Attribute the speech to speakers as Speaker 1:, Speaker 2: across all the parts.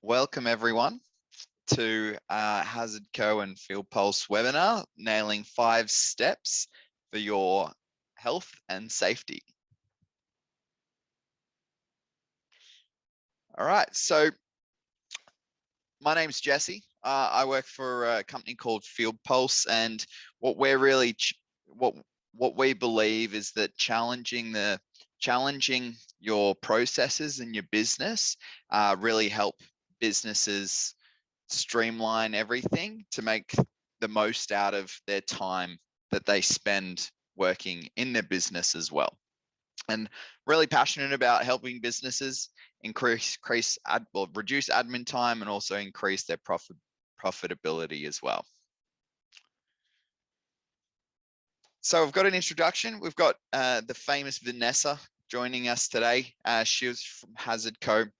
Speaker 1: Welcome everyone to HazardCo and FieldPulse webinar, nailing 5 steps for your health and safety. All right, so my name's Jesse. I work for a company called FieldPulse, and what we're really what we believe is that challenging your processes and your business really help businesses streamline everything to make the most out of their time that they spend working in their business as well. And really passionate about helping businesses reduce admin time and also increase their profitability as well. So we've got an introduction. We've got the famous Vanessa joining us today. She was from HazardCo.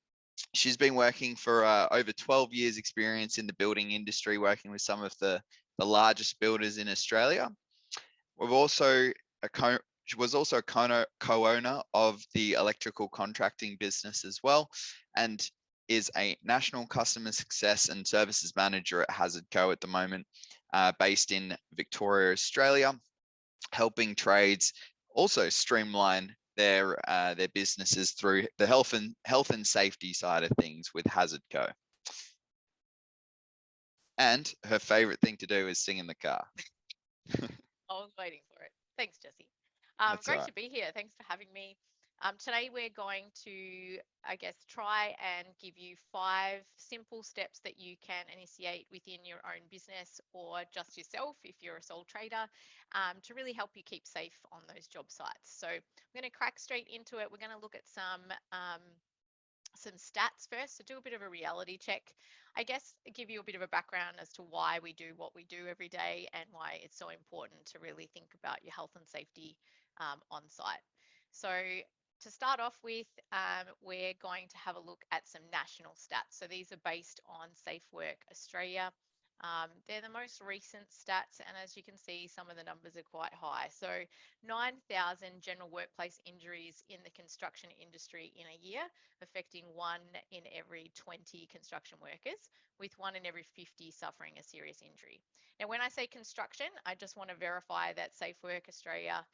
Speaker 1: She's been working for over 12 years experience in the building industry, working with some of the largest builders in Australia. She was also a co-owner of the electrical contracting business as well, and is a national customer success and services manager at HazardCo at the moment, based in Victoria, Australia, helping trades also streamline their businesses through the health and safety side of things with HazardCo. And her favorite thing to do is sing in the car.
Speaker 2: I was waiting for it. Thanks, Jesse. Great to be here. Thanks for having me. Today we're going to, try and give you 5 simple steps that you can initiate within your own business or just yourself if you're a sole trader, to really help you keep safe on those job sites. So we're going to crack straight into it. We're going to look at some stats first, so do a bit of a reality check. Give you a bit of a background as to why we do what we do every day and why it's so important to really think about your health and safety on site. So to start off with, we're going to have a look at some national stats. So these are based on Safe Work Australia. They're the most recent stats, and as you can see, some of the numbers are quite high. So 9,000 general workplace injuries in the construction industry in a year, affecting 1 in every 20 construction workers, with 1 in every 50 suffering a serious injury. Now, when I say construction, I just want to verify that Safe Work Australia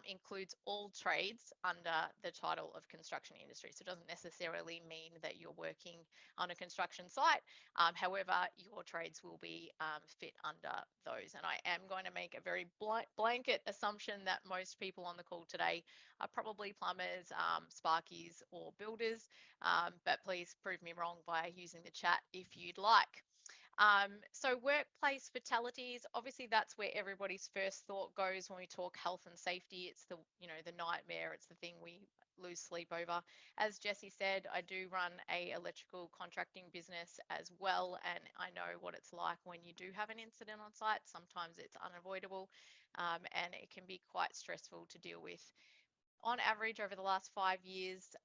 Speaker 2: includes all trades under the title of construction industry. So it doesn't necessarily mean that you're working on a construction site. However, your trades will be fit under those. And I am going to make a very blanket assumption that most people on the call today are probably plumbers, sparkies, or builders. But please prove me wrong by using the chat if you'd like. So workplace fatalities, obviously that's where everybody's first thought goes when we talk health and safety. It's the nightmare. It's the thing we lose sleep over. As Jesse said, I do run a electrical contracting business as well, and I know what it's like when you do have an incident on site. Sometimes it's unavoidable, and it can be quite stressful to deal with. On average, over the last 5 years,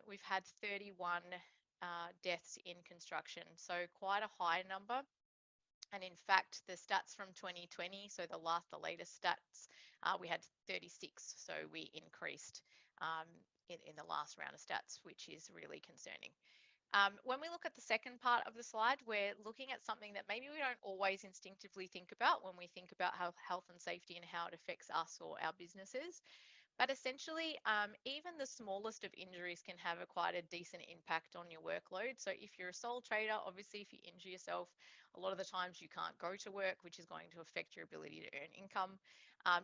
Speaker 2: we've had 31 deaths in construction, so quite a high number. And in fact, the stats from 2020, so the latest stats, we had 36, so we increased in the last round of stats, which is really concerning. When we look at the second part of the slide, we're looking at something that maybe we don't always instinctively think about when we think about health and safety and how it affects us or our businesses. But essentially, even the smallest of injuries can have quite a decent impact on your workload. So if you're a sole trader, obviously if you injure yourself, a lot of the times you can't go to work, which is going to affect your ability to earn income.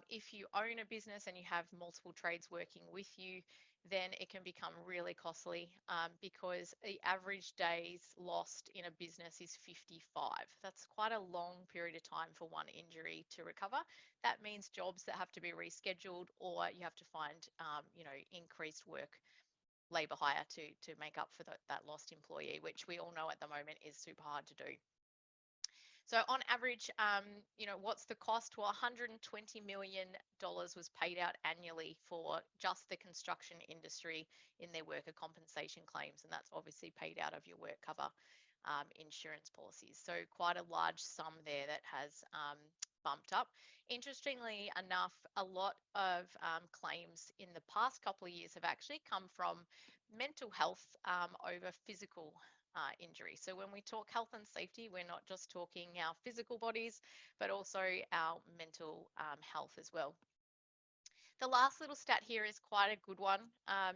Speaker 2: If you own a business and you have multiple trades working with you, then it can become really costly, because the average days lost in a business is 55. That's quite a long period of time for one injury to recover. That means jobs that have to be rescheduled, or you have to find increased work labor hire to make up for that lost employee, which we all know at the moment is super hard to do. So on average, what's the cost? Well, $120 million was paid out annually for just the construction industry in their worker compensation claims, and that's obviously paid out of your work cover insurance policies. So quite a large sum there that has bumped up. Interestingly enough, a lot of claims in the past couple of years have actually come from mental health over physical injury. So when we talk health and safety, we're not just talking our physical bodies, but also our mental health as well. The last little stat here is quite a good one.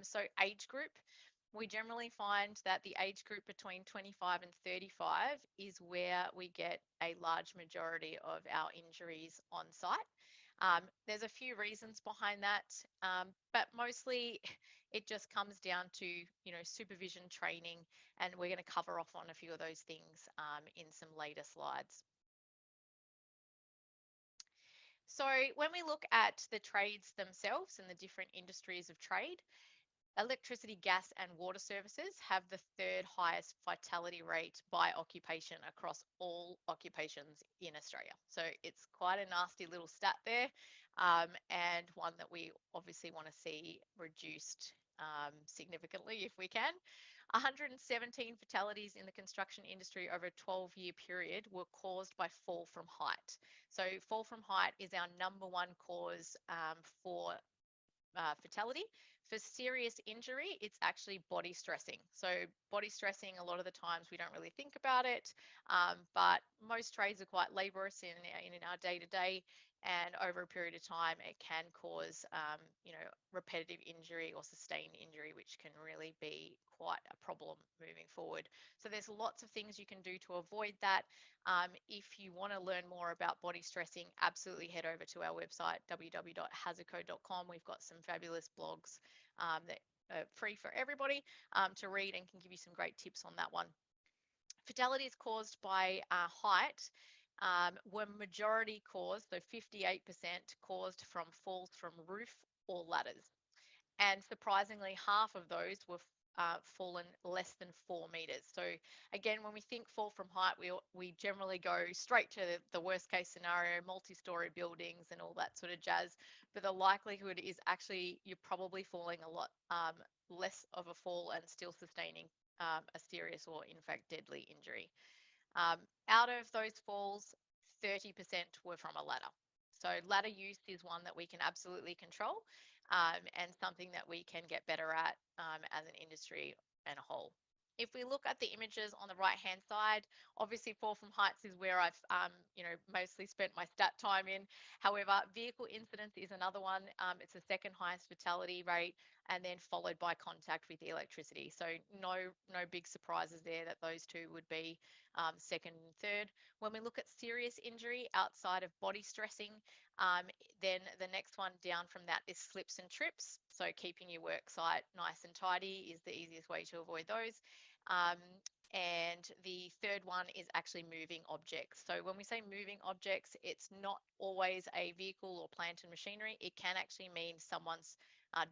Speaker 2: So age group, we generally find that the age group between 25 and 35 is where we get a large majority of our injuries on site. There's a few reasons behind that, but mostly it just comes down to, supervision training, and we're going to cover off on a few of those things in some later slides. So when we look at the trades themselves and the different industries of trade, electricity, gas, and water services have the third highest vitality rate by occupation across all occupations in Australia. So it's quite a nasty little stat there, and one that we obviously want to see reduced significantly if we can. 117 fatalities in the construction industry over a 12-year period were caused by fall from height. So fall from height is our number one cause for fatality. For serious injury, it's actually body stressing. So body stressing, a lot of the times we don't really think about it, but most trades are quite laborious in our day-to-day, and over a period of time, it can cause, repetitive injury or sustained injury, which can really be quite a problem moving forward. So there's lots of things you can do to avoid that. If you want to learn more about body stressing, absolutely head over to our website, www.hazardco.com. We've got some fabulous blogs that are free for everybody to read and can give you some great tips on that one. Fatalities caused by height were majority caused, so 58% caused from falls from roof or ladders. And surprisingly, half of those were fallen less than 4 meters. So again, when we think fall from height, we generally go straight to the worst case scenario, multi-story buildings and all that sort of jazz. But the likelihood is actually you're probably falling a lot less of a fall and still sustaining a serious or in fact deadly injury. Out of those falls, 30% were from a ladder. So ladder use is one that we can absolutely control, and something that we can get better at as an industry and a whole. If we look at the images on the right-hand side, obviously fall from heights is where I've, mostly spent my stat time in. However, vehicle incidents is another one. It's the second highest fatality rate, and then followed by contact with the electricity. So no big surprises there that those two would be second and third. When we look at serious injury outside of body stressing, then the next one down from that is slips and trips. So keeping your work site nice and tidy is the easiest way to avoid those. And the third one is actually moving objects. So when we say moving objects, it's not always a vehicle or plant and machinery. It can actually mean someone's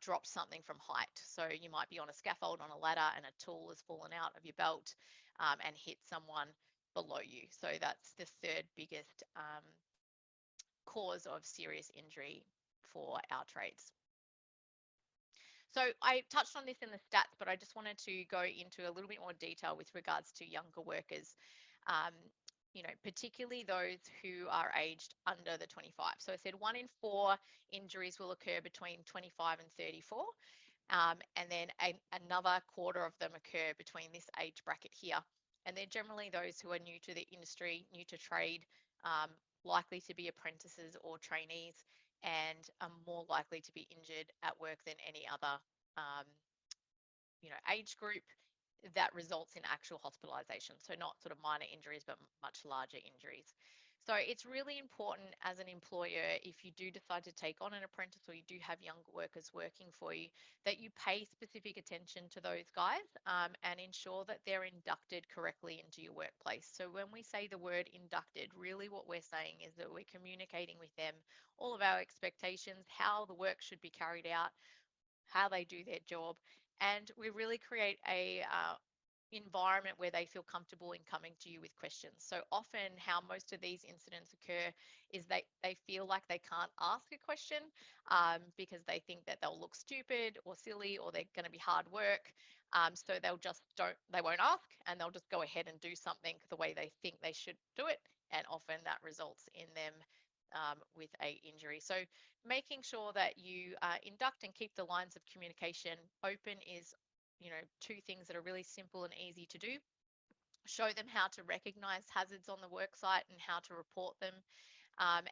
Speaker 2: dropped something from height. So you might be on a scaffold on a ladder and a tool has fallen out of your belt and hit someone below you. So that's the third biggest cause of serious injury for our trades. So I touched on this in the stats, but I just wanted to go into a little bit more detail with regards to younger workers, particularly those who are aged under the 25. So I said 1 in 4 injuries will occur between 25 and 34. And then another quarter of them occur between this age bracket here. And they're generally those who are new to the industry, new to trade, likely to be apprentices or trainees, and are more likely to be injured at work than any other, age group that results in actual hospitalisation. So not sort of minor injuries, but much larger injuries. So it's really important as an employer, if you do decide to take on an apprentice or you do have younger workers working for you, that you pay specific attention to those guys and ensure that they're inducted correctly into your workplace. So when we say the word inducted, really what we're saying is that we're communicating with them all of our expectations, how the work should be carried out, how they do their job, and we really create a environment where they feel comfortable in coming to you with questions. So often how most of these incidents occur is they feel like they can't ask a question because they think that they'll look stupid or silly or they're going to be hard work. So they won't ask, and they'll just go ahead and do something the way they think they should do it. And often that results in them with a injury. So making sure that you induct and keep the lines of communication open is, 2 things that are really simple and easy to do. show them how to recognize hazards on the work site and how to report them,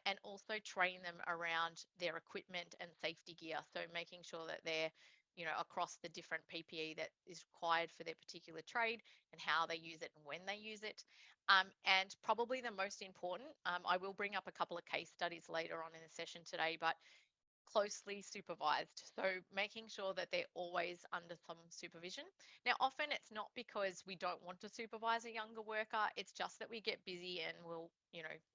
Speaker 2: and also train them around their equipment and safety gear. So making sure that they're, across the different PPE that is required for their particular trade and how they use it and when they use it. And probably the most important, I will bring up a couple of case studies later on in the session today, but closely supervised. So making sure that they're always under some supervision. Now, often it's not because we don't want to supervise a younger worker, it's just that we get busy and we'll,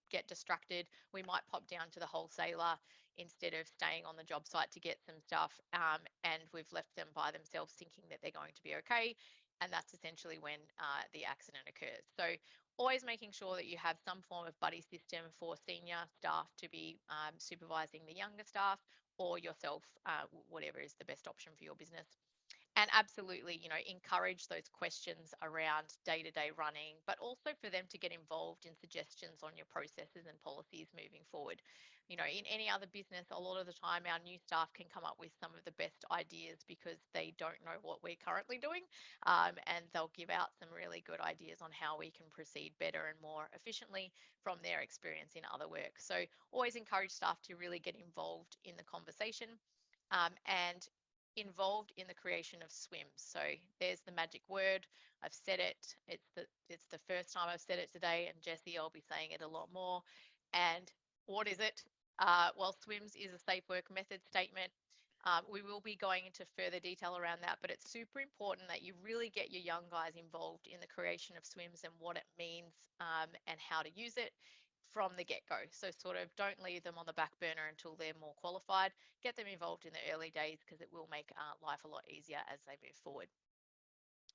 Speaker 2: get distracted. We might pop down to the wholesaler instead of staying on the job site to get some stuff, and we've left them by themselves thinking that they're going to be okay. And that's essentially when the accident occurs. So always making sure that you have some form of buddy system for senior staff to be supervising the younger staff, or yourself, whatever is the best option for your business. And absolutely, encourage those questions around day-to-day running, but also for them to get involved in suggestions on your processes and policies moving forward. In any other business, a lot of the time our new staff can come up with some of the best ideas because they don't know what we're currently doing, and they'll give out some really good ideas on how we can proceed better and more efficiently from their experience in other work. So always encourage staff to really get involved in the conversation, and involved in the creation of swims. So there's the magic word. I've said it. It's the first time I've said it today, and Jesse, I'll be saying it a lot more. And what is it? Well, swims is a safe work method statement. We will be going into further detail around that, but it's super important that you really get your young guys involved in the creation of swims and what it means, and how to use it from the get-go. So sort of don't leave them on the back burner until they're more qualified. Get them involved in the early days because it will make life a lot easier as they move forward.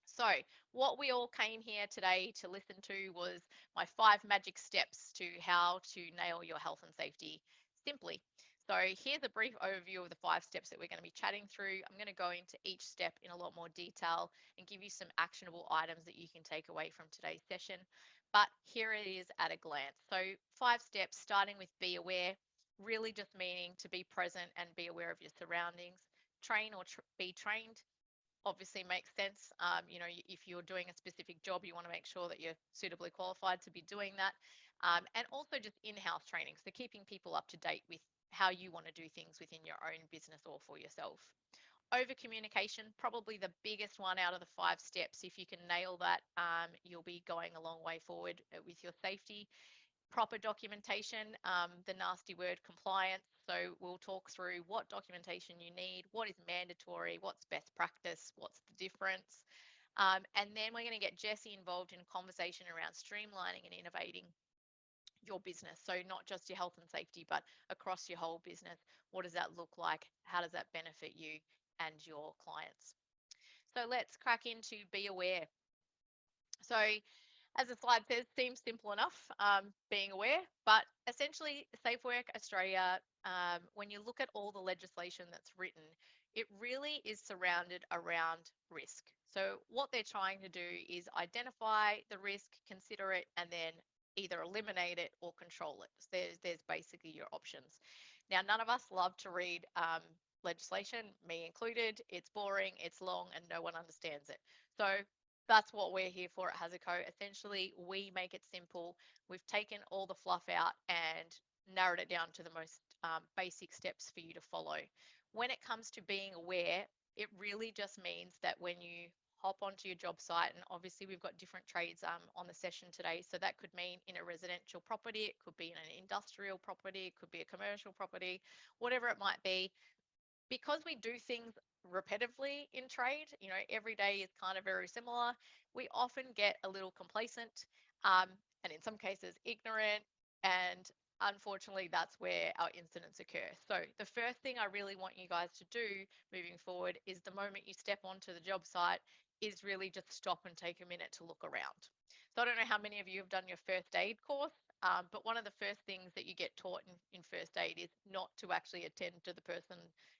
Speaker 2: So what we all came here today to listen to was my 5 magic steps to how to nail your health and safety simply. So here's a brief overview of the 5 steps that we're going to be chatting through. I'm going to go into each step in a lot more detail and give you some actionable items that you can take away from today's session. But here it is at a glance. So 5 steps, starting with be aware, really just meaning to be present and be aware of your surroundings. Train or be trained, obviously makes sense. If you're doing a specific job, you want to make sure that you're suitably qualified to be doing that. And also just in-house training, so keeping people up to date with how you want to do things within your own business or for yourself. Over communication, probably the biggest one out of the 5 steps. If you can nail that, you'll be going a long way forward with your safety. Proper documentation, the nasty word compliance. So we'll talk through what documentation you need, what is mandatory, what's best practice, what's the difference. And then we're going to get Jesse involved in conversation around streamlining and innovating your business. So not just your health and safety, but across your whole business. What does that look like? How does that benefit you and your clients? So let's crack into be aware. So as the slide says, seems simple enough, being aware, but essentially Safe Work Australia, when you look at all the legislation that's written, it really is surrounded around risk. So what they're trying to do is identify the risk, consider it, and then either eliminate it or control it. So there's basically your options. Now, none of us love to read legislation, me included. It's boring, it's long, and no one understands it. So that's what we're here for at HazardCo. Essentially, we make it simple. We've taken all the fluff out and narrowed it down to the most basic steps for you to follow. When it comes to being aware, it really just means that when you hop onto your job site, and obviously we've got different trades on the session today, so that could mean in a residential property, it could be in an industrial property, it could be a commercial property, whatever it might be. Because we do things repetitively in trade, every day is kind of very similar, we often get a little complacent, and in some cases ignorant, and unfortunately that's where our incidents occur. So the first thing I really want you guys to do moving forward is the moment you step onto the job site is really just stop and take a minute to look around. So I don't know how many of you have done your first aid course, but one of the first things that you get taught in first aid is not to actually attend to the person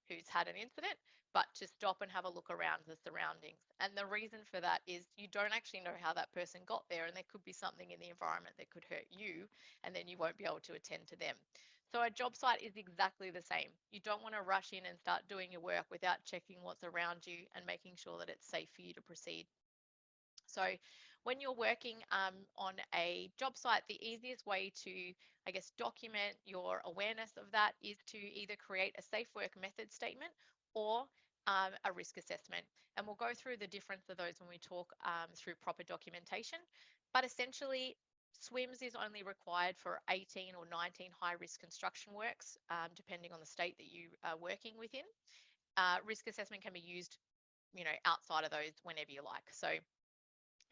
Speaker 2: who's had an incident, but to stop and have a look around the surroundings. And the reason for that is you don't actually know how that person got there, and there could be something in the environment that could hurt you, and then you won't be able to attend to them. So a job site is exactly the same. You don't want to rush in and start doing your work without checking what's around you and making sure that it's safe for you to proceed. So When you're working on a job site, the easiest way to, I guess, document your awareness of that is to either create a safe work method statement or a risk assessment. And we'll go through the difference of those when we talk through proper documentation. But essentially, SWIMS is only required for 18 or 19 high risk construction works, depending on the state that you are working within. Risk assessment can be used, outside of those whenever you like. So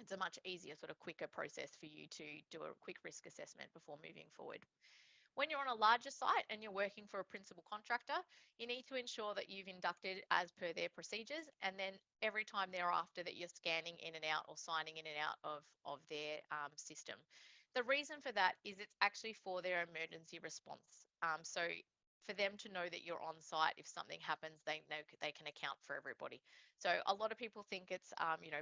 Speaker 2: it's a much easier, sort of quicker process for you to do a quick risk assessment before moving forward. When you're on a larger site and you're working for a principal contractor, you need to ensure that you've inducted as per their procedures, and then every time thereafter that you're scanning in and out or signing in and out of their system. The reason for that is it's actually for their emergency response. So for them to know that you're on site, if something happens, they know they can account for everybody. So a lot of people think it's,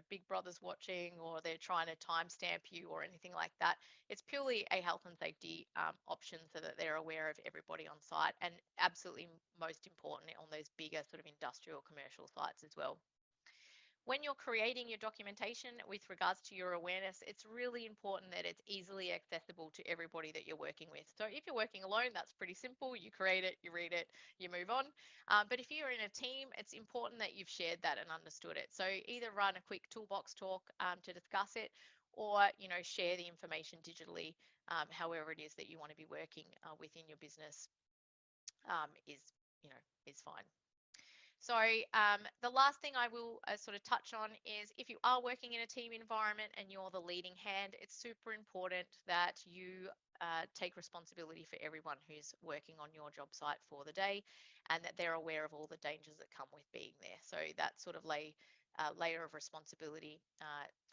Speaker 2: Big Brother's watching, or they're trying to timestamp you or anything like that. It's purely a health and safety option so that they're aware of everybody on site, and absolutely most importantly on those bigger sort of industrial commercial sites as well. When you're creating your documentation with regards to your awareness, it's really important that it's easily accessible to everybody that you're working with. So if you're working alone, that's pretty simple. You create it, you read it, you move on. But if you're in a team, it's important that you've shared that and understood it. So either run a quick toolbox talk to discuss it, or share the information digitally, however it is that you want to be working within your business, is is fine. So the last thing I will sort of touch on is, if you are working in a team environment and you're the leading hand, it's super important that you take responsibility for everyone who's working on your job site for the day, and that they're aware of all the dangers that come with being there. So that sort of layer of responsibility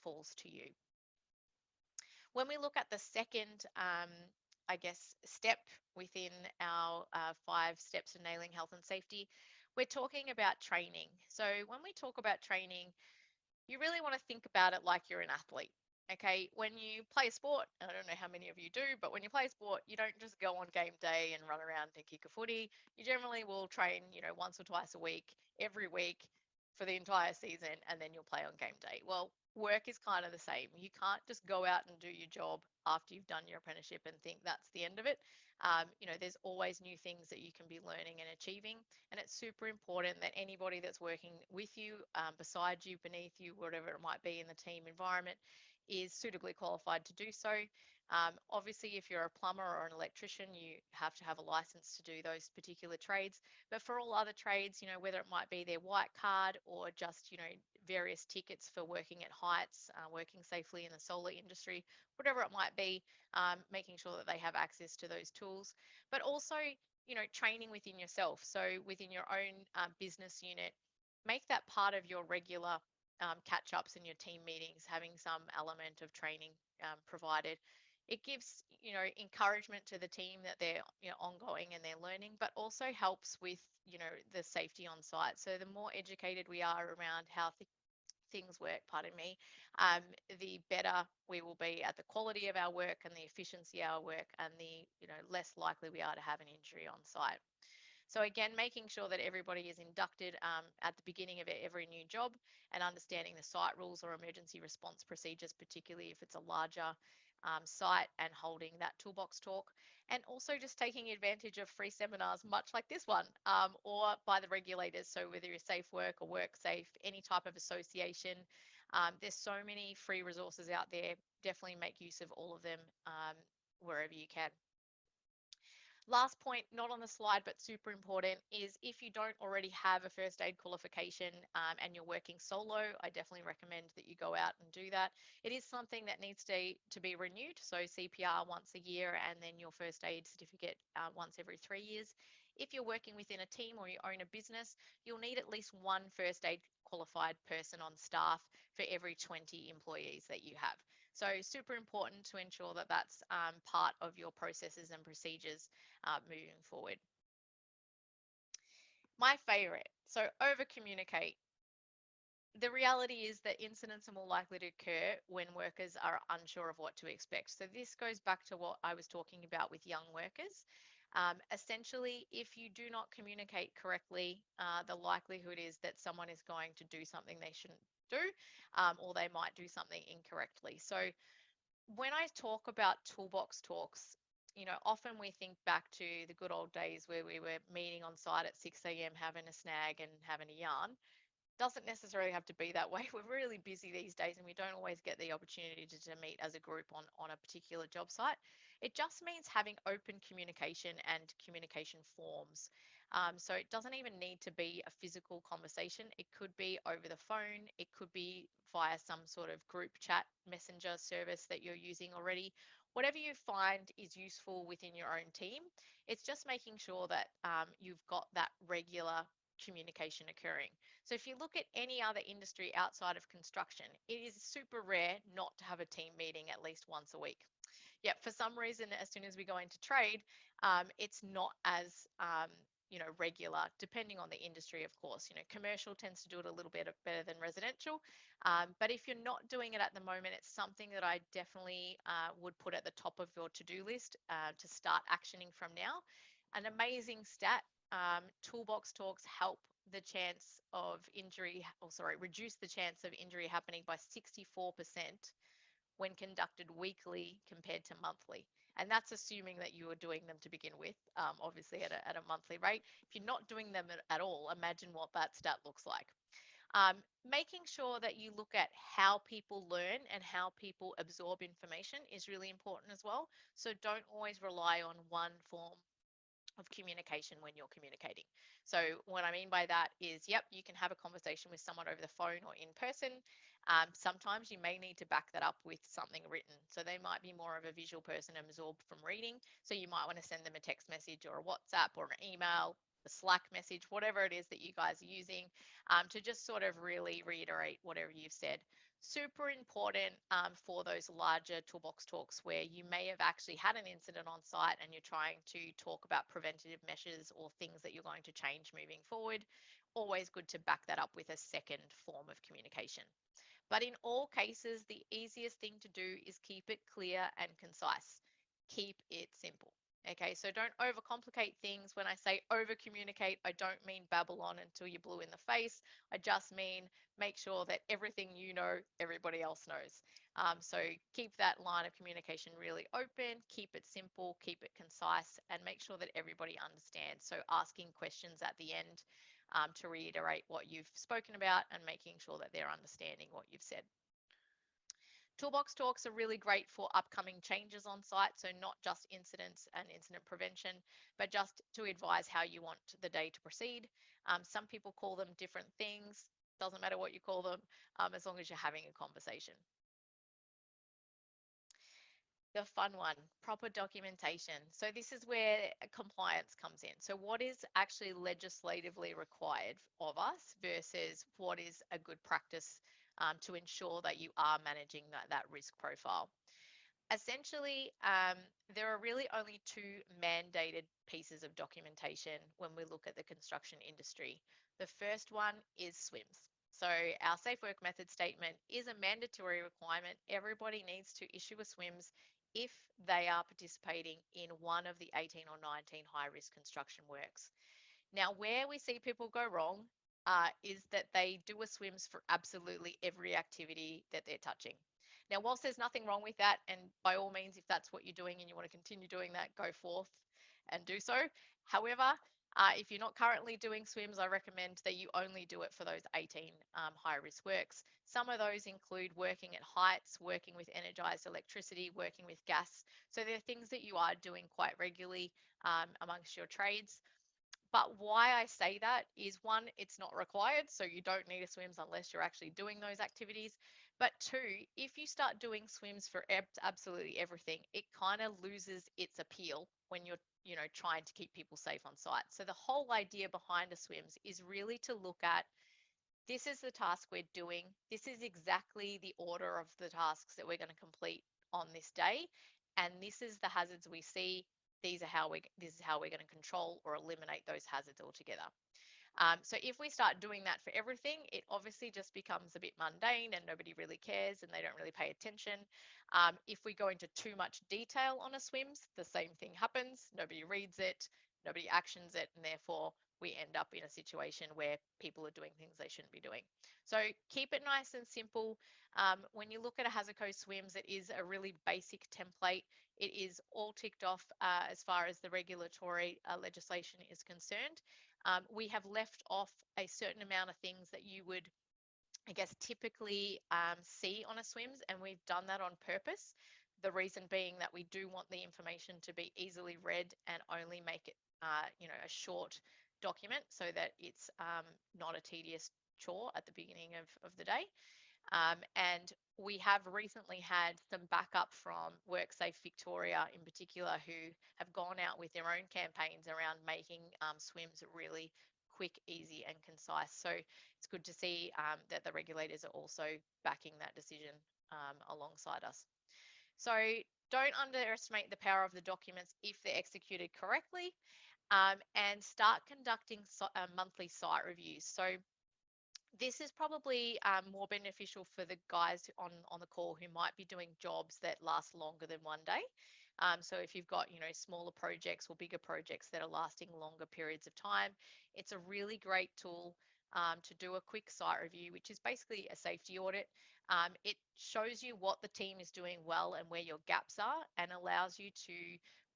Speaker 2: falls to you. When we look at the second, I guess, step within our 5 steps to nailing health and safety, we're talking about training. So when we talk about training, you really want to think about it like you're an athlete. Okay, when you play a sport, I don't know how many of you do, but when you play a sport, you don't just go on game day and run around and kick a footy. You generally will train, once or twice a week, every week for the entire season, and then you'll play on game day. Well, work is kind of the same. You can't just go out and do your job after you've done your apprenticeship and think that's the end of it. There's always new things that you can be learning and achieving, and it's super important that anybody that's working with you, beside you, beneath you, whatever it might be in the team environment, is suitably qualified to do so. Obviously, if you're a plumber or an electrician, you have to have a license to do those particular trades. But for all other trades, whether it might be their white card or just, various tickets for working at heights, working safely in the solar industry, whatever it might be, making sure that they have access to those tools. But also, training within yourself. So within your own business unit, make that part of your regular catch ups in your team meetings, having some element of training provided. It gives, encouragement to the team that they're, ongoing and they're learning, but also helps with, the safety on site. So the more educated we are around how things work, pardon me, the better we will be at the quality of our work and the efficiency of our work, and the, less likely we are to have an injury on site. So again, making sure that everybody is inducted at the beginning of every new job, and understanding the site rules or emergency response procedures, particularly if it's a larger site, and holding that toolbox talk. And also just taking advantage of free seminars, much like this one, or by the regulators. So whether you're Safe Work or WorkSafe, any type of association, there's so many free resources out there. Definitely make use of all of them wherever you can. Last point, not on the slide, but super important, is if you don't already have a first aid qualification and you're working solo, I definitely recommend that you go out and do that. It is something that needs to be renewed. So CPR once a year, and then your first aid certificate once every 3 years. If you're working within a team or you own a business, you'll need at least one first aid qualified person on staff for every 20 employees that you have. So super important to ensure that that's part of your processes and procedures moving forward. My favorite, so over communicate. The reality is that incidents are more likely to occur when workers are unsure of what to expect. So this goes back to what I was talking about with young workers. Essentially, if you do not communicate correctly, the likelihood is that someone is going to do something they shouldn't do, or they might do something incorrectly. So when I talk about toolbox talks, often we think back to the good old days where we were meeting on site at 6 a.m., having a snag and having a yarn. Doesn't necessarily have to be that way. We're really busy these days and we don't always get the opportunity to meet as a group on a particular job site. It just means having open communication and communication forms. So it doesn't even need to be a physical conversation. It could be over the phone. It could be via some sort of group chat messenger service that you're using already. Whatever you find is useful within your own team. It's just making sure that you've got that regular communication occurring. So if you look at any other industry outside of construction, it is super rare not to have a team meeting at least once a week. Yet for some reason, as soon as we go into trade, it's not as regular, depending on the industry, of course. Commercial tends to do it a little bit better than residential. But if you're not doing it at the moment, it's something that I definitely would put at the top of your to-do list to start actioning from now. An amazing stat, toolbox talks help the chance of injury, or sorry, reduce the chance of injury happening by 64% when conducted weekly compared to monthly. And that's assuming that you are doing them to begin with, obviously at a monthly rate. If you're not doing them at all, imagine what that stat looks like. Making sure that you look at how people learn and how people absorb information is really important as well. So don't always rely on one form of communication when you're communicating. So what I mean by that is, yep, you can have a conversation with someone over the phone or in person. Sometimes you may need to back that up with something written. So they might be more of a visual person and absorbed from reading. So you might want to send them a text message or a WhatsApp or an email, a Slack message, whatever it is that you guys are using, to just sort of really reiterate whatever you've said. Super important for those larger toolbox talks where you may have actually had an incident on site and you're trying to talk about preventative measures or things that you're going to change moving forward. Always good to back that up with a second form of communication. But in all cases, the easiest thing to do is keep it clear and concise. Keep it simple. Okay, so don't overcomplicate things. When I say over communicate, I don't mean babble on until you're blue in the face. I just mean make sure that everything you know, everybody else knows. So keep that line of communication really open, keep it simple, keep it concise, and make sure that everybody understands. So asking questions at the end to reiterate what you've spoken about and making sure that they're understanding what you've said. Toolbox talks are really great for upcoming changes on site, so not just incidents and incident prevention, but just to advise how you want the day to proceed. Some people call them different things. Doesn't matter what you call them, as long as you're having a conversation. The fun one, proper documentation. So this is where compliance comes in. So what is actually legislatively required of us versus what is a good practice to ensure that you are managing that risk profile. Essentially, there are really only two mandated pieces of documentation when we look at the construction industry. The first one is SWIMS. So our Safe Work Method Statement is a mandatory requirement. Everybody needs to issue a SWIMS if they are participating in one of the 18 or 19 high-risk construction works. Now, where we see people go wrong is that they do a SWIMS for absolutely every activity that they're touching. Now, whilst there's nothing wrong with that, and by all means, if that's what you're doing and you want to continue doing that, go forth and do so. However, if you're not currently doing SWIMS, I recommend that you only do it for those 18 high-risk works. Some of those include working at heights, working with energized electricity, working with gas. So there are things that you are doing quite regularly amongst your trades. But why I say that is, one, it's not required, so you don't need a SWIMS unless you're actually doing those activities. But two, if you start doing SWIMS for absolutely everything, it kind of loses its appeal when you're trying to keep people safe on site. So the whole idea behind a SWIMS is really to look at, this is the task we're doing. This is exactly the order of the tasks that we're going to complete on this day. And this is the hazards we see. This is how we're going to control or eliminate those hazards altogether. So if we start doing that for everything, it obviously just becomes a bit mundane and nobody really cares and they don't really pay attention. If we go into too much detail on a SWIMS, the same thing happens. Nobody reads it. nobody actions it, and therefore we end up in a situation where people are doing things they shouldn't be doing. So keep it nice and simple. When you look at a HazardCo Swims, it is a really basic template. It is all ticked off as far as the regulatory legislation is concerned. We have left off a certain amount of things that you would, I guess, typically see on a swims, and we've done that on purpose. The reason being that we do want the information to be easily read and only make it, a short document so that it's not a tedious chore at the beginning of the day. And we have recently had some backup from WorkSafe Victoria in particular, who have gone out with their own campaigns around making swims really quick, easy, and concise. So it's good to see that the regulators are also backing that decision alongside us. So don't underestimate the power of the documents if they're executed correctly, and start conducting monthly site reviews. So this is probably more beneficial for the guys on the call who might be doing jobs that last longer than one day. So if you've got, smaller projects or bigger projects that are lasting longer periods of time, it's a really great tool to do a quick site review, which is basically a safety audit. It shows you what the team is doing well and where your gaps are, and allows you to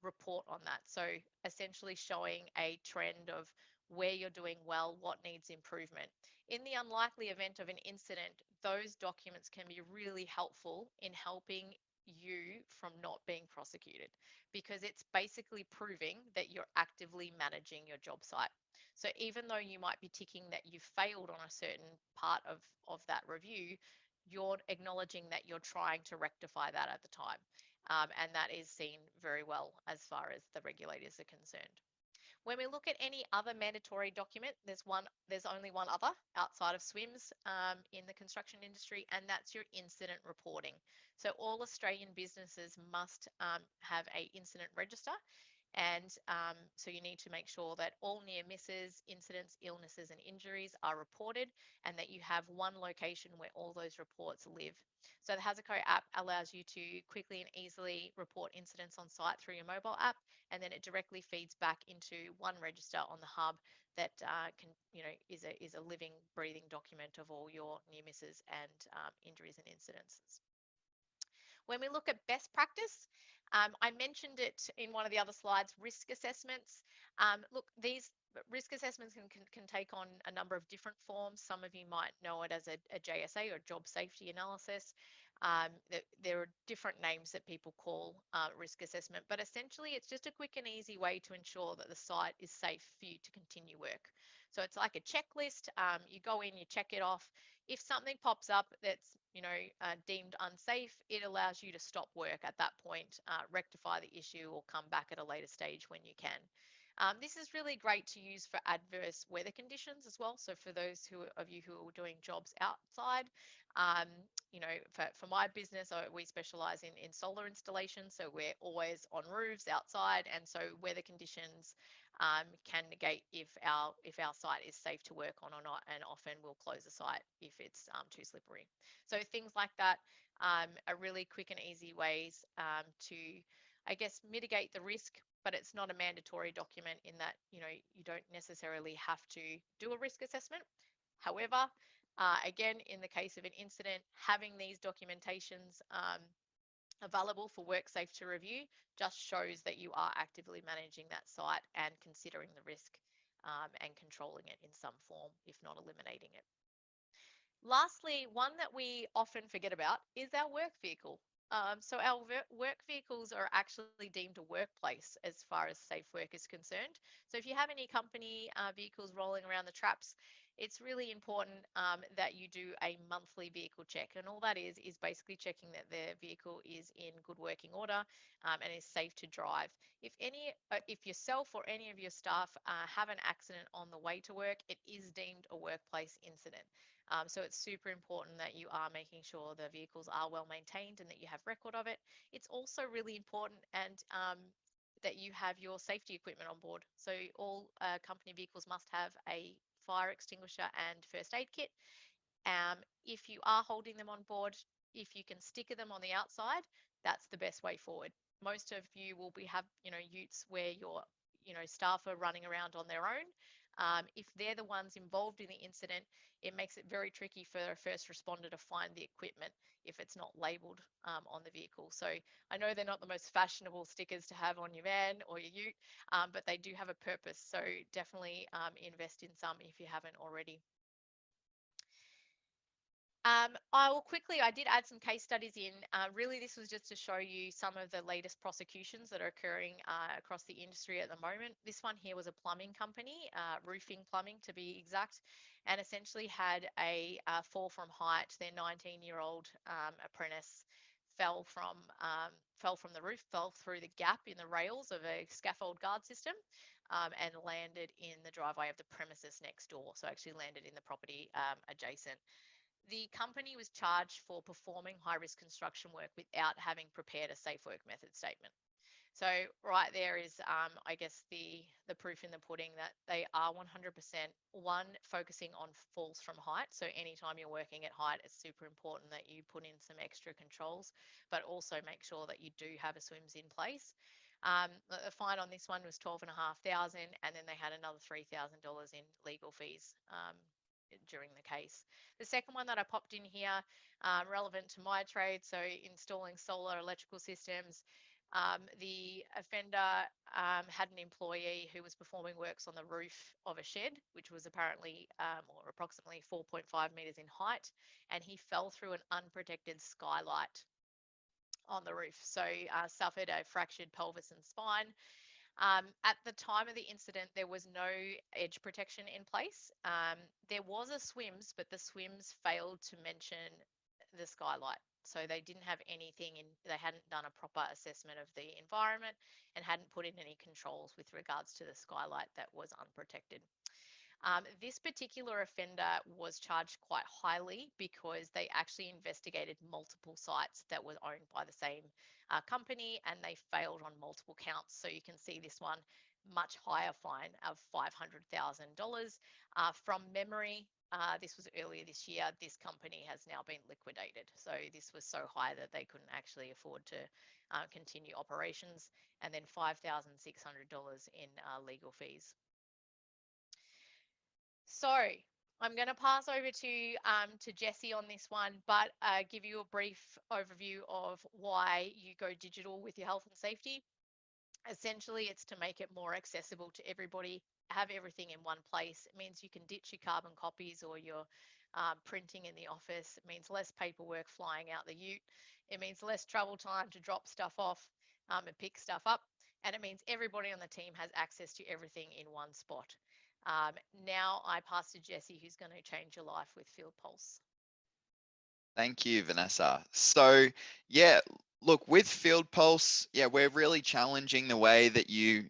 Speaker 2: report on that. So essentially showing a trend of where you're doing well, what needs improvement. In the unlikely event of an incident, those documents can be really helpful in helping you from not being prosecuted, because it's basically proving that you're actively managing your job site. So even though you might be ticking that you failed on a certain part of that review, you're acknowledging that you're trying to rectify that at the time. And that is seen very well as far as the regulators are concerned. When we look at any other mandatory document, there's only one other outside of SWIMS in the construction industry, and that's your incident reporting. So all Australian businesses must have a incident register, and so you need to make sure that all near misses, incidents, illnesses, and injuries are reported, and that you have one location where all those reports live. So the HazardCo app allows you to quickly and easily report incidents on site through your mobile app, and then it directly feeds back into one register on the hub that is a living, breathing document of all your near misses and injuries and incidences. When we look at best practice, I mentioned it in one of the other slides, risk assessments. Look, these risk assessments can take on a number of different forms. Some of you might know it as a JSA, or job safety analysis. There are different names that people call risk assessment, but essentially it's just a quick and easy way to ensure that the site is safe for you to continue work. So it's like a checklist. You go in, you check it off. If something pops up that's deemed unsafe, it allows you to stop work at that point, rectify the issue, or come back at a later stage when you can. This is really great to use for adverse weather conditions as well. So for those of you who are doing jobs outside, um, for my business, we specialize in solar installations. So we're always on roofs outside, and so weather conditions can negate if our site is safe to work on or not, and often we'll close the site if it's too slippery. So things like that are really quick and easy ways to, I guess, mitigate the risk, but it's not a mandatory document in that, you don't necessarily have to do a risk assessment. However, again, in the case of an incident, having these documentations available for WorkSafe to review just shows that you are actively managing that site and considering the risk and controlling it in some form, if not eliminating it. Lastly, one that we often forget about is our work vehicle. So our work vehicles are actually deemed a workplace as far as safe work is concerned. So if you have any company vehicles rolling around the traps, it's really important that you do a monthly vehicle check. And all that is basically checking that the vehicle is in good working order and is safe to drive. If yourself or any of your staff have an accident on the way to work, it is deemed a workplace incident. So it's super important that you are making sure the vehicles are well maintained and that you have record of it. It's also really important that you have your safety equipment on board. So all company vehicles must have a fire extinguisher and first aid kit. If you are holding them on board, if you can sticker them on the outside, that's the best way forward. Most of you will have utes where staff are running around on their own. If they're the ones involved in the incident, it makes it very tricky for a first responder to find the equipment if it's not labelled on the vehicle. So I know they're not the most fashionable stickers to have on your van or your ute, but they do have a purpose. So definitely invest in some if you haven't already. I did add some case studies in. Really, this was just to show you some of the latest prosecutions that are occurring across the industry at the moment. This one here was a plumbing company, roofing plumbing to be exact, and essentially had a fall from height. Their 19-year-old apprentice fell from the roof, fell through the gap in the rails of a scaffold guard system, and landed in the driveway of the premises next door. So actually landed in the property adjacent. The company was charged for performing high-risk construction work without having prepared a safe work method statement. So right there is, I guess, the proof in the pudding that they are 100% focusing on falls from height. So anytime you're working at height, it's super important that you put in some extra controls, but also make sure that you do have a SWIMS in place. The fine on this one was $12,500, and then they had another $3,000 in legal fees during the case. The second one that I popped in here, relevant to my trade, so installing solar electrical systems. The offender had an employee who was performing works on the roof of a shed, which was apparently or approximately 4.5 meters in height, and he fell through an unprotected skylight on the roof. So suffered a fractured pelvis and spine. At the time of the incident, there was no edge protection in place. There was a SWIMS, but the SWIMS failed to mention the skylight. So they didn't have anything in, they hadn't done a proper assessment of the environment and hadn't put in any controls with regards to the skylight that was unprotected. This particular offender was charged quite highly because they actually investigated multiple sites that were owned by the same company, and they failed on multiple counts. So you can see this one, much higher fine of $500,000. From memory, this was earlier this year. This company has now been liquidated. So this was so high that they couldn't actually afford to continue operations, and then $5,600 in legal fees. So I'm going to pass over to Jessie on this one, but give you a brief overview of why you go digital with your health and safety. Essentially, it's to make it more accessible to everybody, have everything in one place. It means you can ditch your carbon copies or your printing in the office. It means less paperwork flying out the ute. It means less travel time to drop stuff off and pick stuff up. And it means everybody on the team has access to everything in one spot. Now I pass to Jessie, who's going to change your life with FieldPulse.
Speaker 1: Thank you, Vanessa. So, yeah, look, with FieldPulse, yeah, we're really challenging the way that you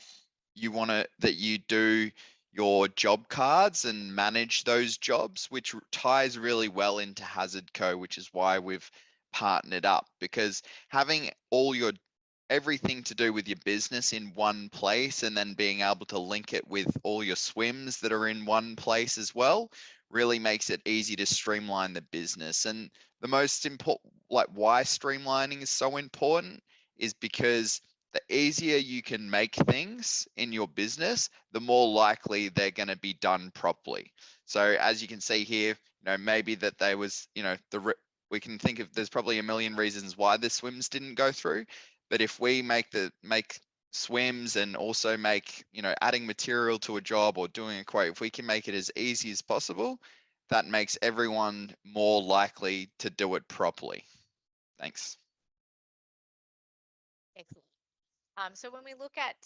Speaker 1: do your job cards and manage those jobs, which ties really well into HazardCo, which is why we've partnered up, because having everything to do with your business in one place and then being able to link it with all your SWIMS that are in one place as well really makes it easy to streamline the business. And the most important, like why streamlining is so important, is because the easier you can make things in your business, the more likely they're going to be done properly. So as you can see here, maybe that there was, we can think of, there's probably a million reasons why the SWIMS didn't go through. But if we make SWIMS and also make, adding material to a job or doing a quote, if we can make it as easy as possible, that makes everyone more likely to do it properly. Thanks.
Speaker 2: Excellent. So when we look at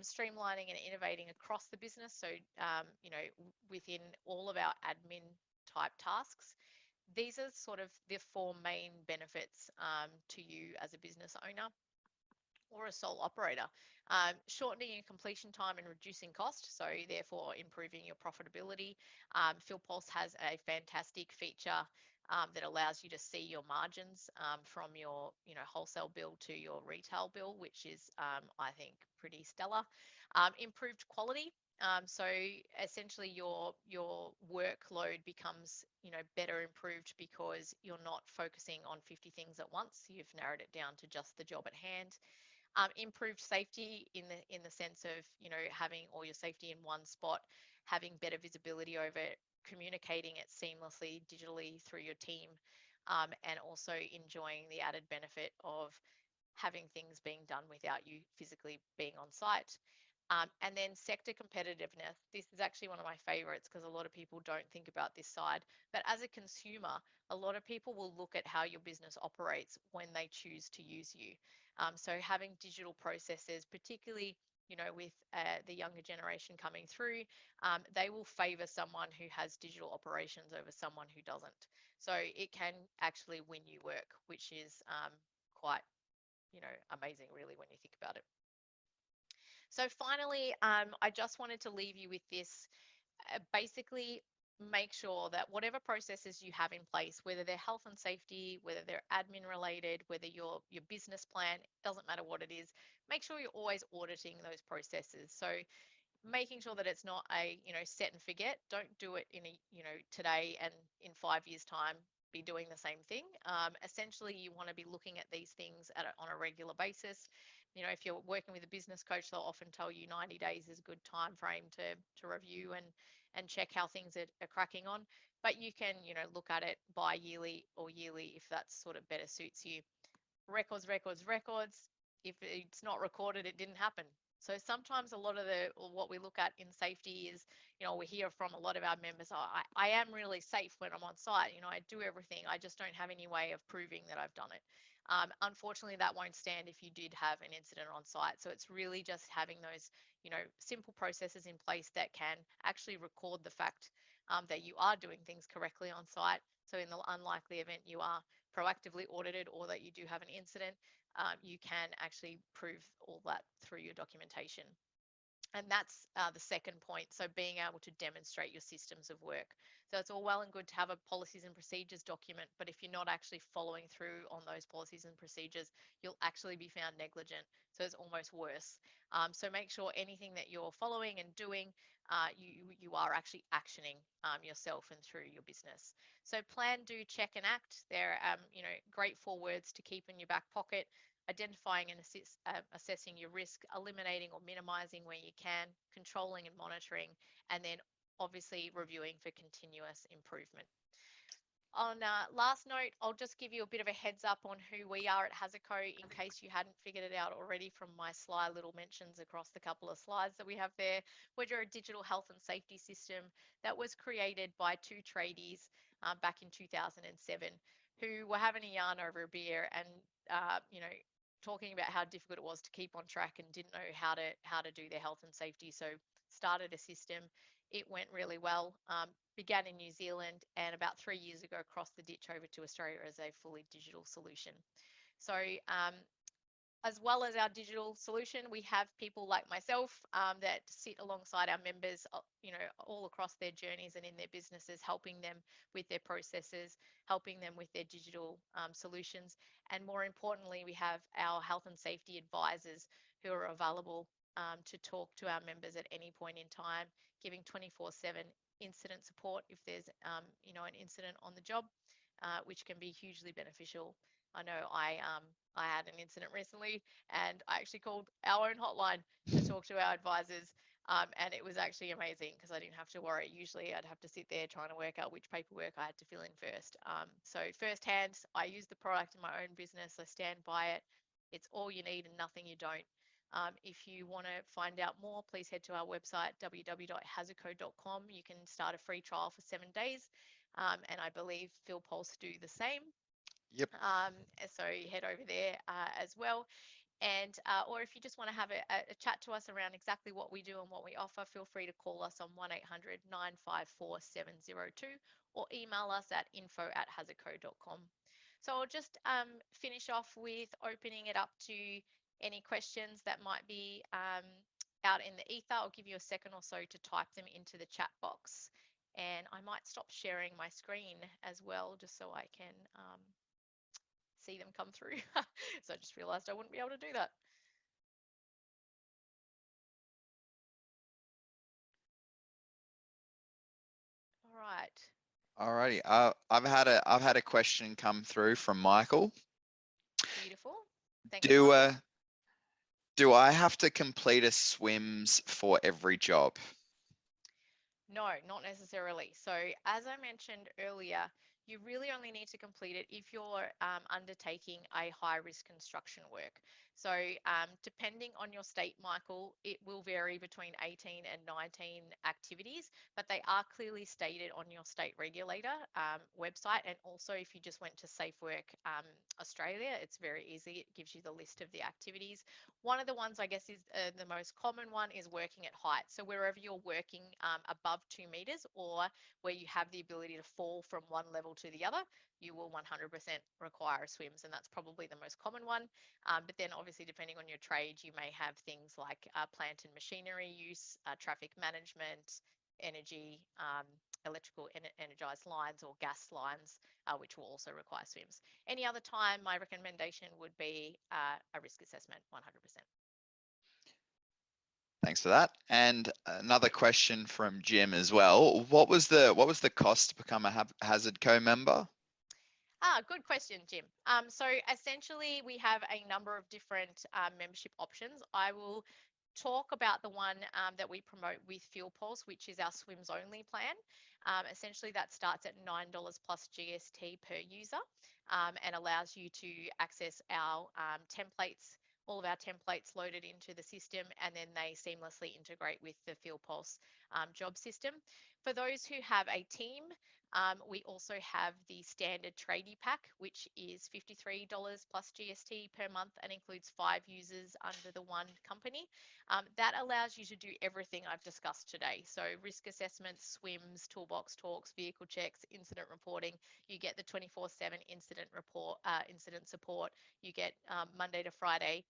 Speaker 2: streamlining and innovating across the business, so within all of our admin type tasks, these are sort of the four main benefits to you as a business owner or a sole operator. Shortening your completion time and reducing cost, so therefore improving your profitability. FieldPulse has a fantastic feature that allows you to see your margins from your wholesale bill to your retail bill, which is I think pretty stellar. Improved quality. So essentially your workload becomes better improved because you're not focusing on 50 things at once. You've narrowed it down to just the job at hand. Improved safety in the sense of, you know, having all your safety in one spot, having better visibility over it, communicating it seamlessly digitally through your team, and also enjoying the added benefit of having things being done without you physically being on site. And then sector competitiveness. This is actually one of my favorites because a lot of people don't think about this side. But as a consumer, a lot of people will look at how your business operates when they choose to use you. So having digital processes, particularly, you know, with the younger generation coming through, they will favor someone who has digital operations over someone who doesn't. So it can actually win you work, which is quite, you know, amazing really when you think about it. So finally, I just wanted to leave you with this. Basically, make sure that whatever processes you have in place, whether they're health and safety, whether they're admin related, whether your business plan, doesn't matter what it is, make sure you're always auditing those processes. So making sure that it's not a, you know, set and forget. Don't do it in a, you know, today and in 5 years time be doing the same thing. Essentially, you want to be looking at these things on a regular basis. You know, if you're working with a business coach, they'll often tell you 90 days is a good time frame to review and check how things are cracking on. But you can, you know, look at it bi-yearly or yearly if that sort of better suits you. Records, records, records. If it's not recorded, it didn't happen. So sometimes a lot of what we look at in safety is, you know, we hear from a lot of our members, oh, I am really safe when I'm on site. You know, I do everything. I just don't have any way of proving that I've done it. Unfortunately, that won't stand if you did have an incident on site. So it's really just having those, you know, simple processes in place that can actually record the fact that you are doing things correctly on site. So in the unlikely event you are proactively audited or that you do have an incident, you can actually prove all that through your documentation. And that's the second point. So being able to demonstrate your systems of work. So it's all well and good to have a policies and procedures document, but if you're not actually following through on those policies and procedures, you'll actually be found negligent. So it's almost worse. So make sure anything that you're following and doing, you are actually actioning yourself and through your business. So plan, do, check, and act. They're you know, great 4 words to keep in your back pocket. Identifying and assessing your risk, eliminating or minimizing where you can, controlling and monitoring, and then obviously reviewing for continuous improvement. On last note, I'll just give you a bit of a heads up on who we are at HazardCo in case you hadn't figured it out already from my sly little mentions across the couple of slides that we have there. We're a digital health and safety system that was created by 2 tradies back in 2007 who were having a yarn over a beer and, you know, talking about how difficult it was to keep on track and didn't know how to do their health and safety. So started a system. It went really well. Began in New Zealand and about 3 years ago crossed the ditch over to Australia as a fully digital solution. So as well as our digital solution, we have people like myself that sit alongside our members, you know, all across their journeys and in their businesses, helping them with their processes, helping them with their digital solutions. And more importantly, we have our health and safety advisors who are available to talk to our members at any point in time, giving 24/7 incident support if there's, you know, an incident on the job, which can be hugely beneficial. I know I had an incident recently and I actually called our own hotline to talk to our advisors. And it was actually amazing because I didn't have to worry. Usually I'd have to sit there trying to work out which paperwork I had to fill in first. So firsthand, I use the product in my own business. I stand by it. It's all you need and nothing you don't. If you want to find out more, please head to our website, www.hazardco.com. You can start a free trial for 7 days. And I believe FieldPulse do the same.
Speaker 1: Yep.
Speaker 2: So head over there as well. And or if you just want to have a chat to us around exactly what we do and what we offer, feel free to call us on 1-800-954-702 or email us at info@hazardco.com. So I'll just finish off with opening it up to any questions that might be out in the ether. I'll give you a second or so to type them into the chat box. And I might stop sharing my screen as well, just so I can see them come through. So I just realized I wouldn't be able to do that. All right.
Speaker 1: Alrighty. I've had a question come through from Michael.
Speaker 2: Beautiful. Thanks,
Speaker 1: Do
Speaker 2: Michael.
Speaker 1: Do I have to complete a swims for every job?
Speaker 2: No, not necessarily. So, as I mentioned earlier, you really only need to complete it if you're undertaking a high risk construction work. So, depending on your state, Michael, it will vary between 18 and 19 activities, but they are clearly stated on your state regulator website. And also, if you just went to Safe Work Australia, it's very easy. It gives you the list of the activities. One of the ones I guess is the most common one is working at height. So wherever you're working above 2 meters or where you have the ability to fall from one level to the other, you will 100% require swims, and that's probably the most common one. But then obviously depending on your trade, you may have things like plant and machinery use, traffic management, energy, electrical energized lines or gas lines, which will also require swims. Any other time, my recommendation would be a risk assessment, 100%.
Speaker 1: Thanks for that. And another question from Jim as well. What was the cost to become a HazardCo member?
Speaker 2: Good question, Jim. So essentially, we have a number of different membership options. I will talk about the one that we promote with FieldPulse, which is our swims only plan. Essentially, that starts at $9 plus GST per user and allows you to access our templates, all of our templates loaded into the system, and then they seamlessly integrate with the FieldPulse job system. For those who have a team, we also have the standard tradie pack, which is $53 plus GST per month and includes 5 users under the one company. That allows you to do everything I've discussed today. So risk assessments, swims, toolbox talks, vehicle checks, incident reporting. You get the 24/7 incident report, incident support. You get Monday to Friday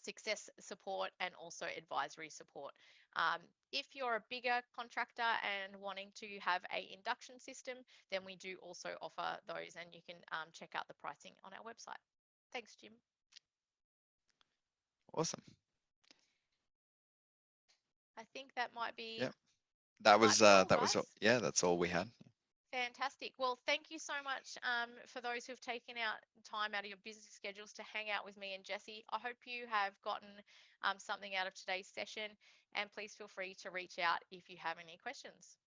Speaker 2: success support and also advisory support. If you're a bigger contractor and wanting to have a induction system, then we do also offer those, and you can check out the pricing on our website. Thanks, Jim.
Speaker 1: Awesome.
Speaker 2: I think that might be
Speaker 1: Yep. That was
Speaker 2: all,
Speaker 1: that was
Speaker 2: guys.
Speaker 1: yeah, that's all we had.
Speaker 2: Fantastic. Well, thank you so much for those who've taken out time out of your busy schedules to hang out with me and Jessie. I hope you have gotten something out of today's session, and please feel free to reach out if you have any questions.